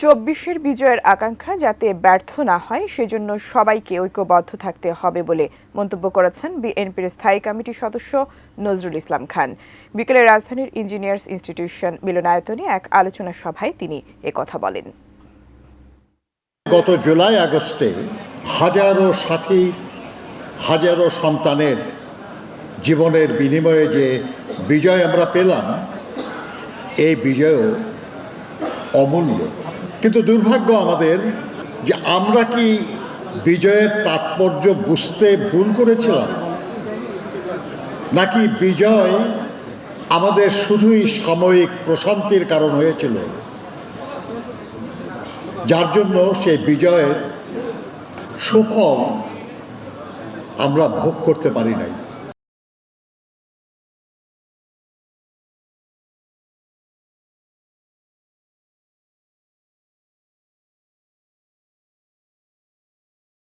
২৪-এর বিজয়ের আকাঙ্ক্ষা যাতে ব্যর্থ না হয় সেজন্য সবাইকে ঐক্যবদ্ধ থাকতে হবে বলে মন্তব্য করেছেন বিএনপির স্থায়ী কমিটির সদস্য নজরুল ইসলাম খান। বিকেলে রাজধানীর ইঞ্জিনিয়ার্স ইনস্টিটিউশন মিলনায়তনে এক আলোচনা সভায় তিনি একথা বলেন। গত জুলাই আগস্টে হাজারো সাথী, হাজারো সন্তানের জীবনের বিনিময়ে যে বিজয় আমরা পেলাম, এই বিজয়ও অমূল্য। কিন্তু দুর্ভাগ্য আমাদের যে আমরা কি বিজয়ের তাৎপর্য বুঝতে ভুল করেছিলাম, নাকি বিজয় আমাদের শুধুই সাময়িক প্রশান্তির কারণ হয়েছিল, যার জন্য সেই বিজয়ের সুফল আমরা ভোগ করতে পারি নাই।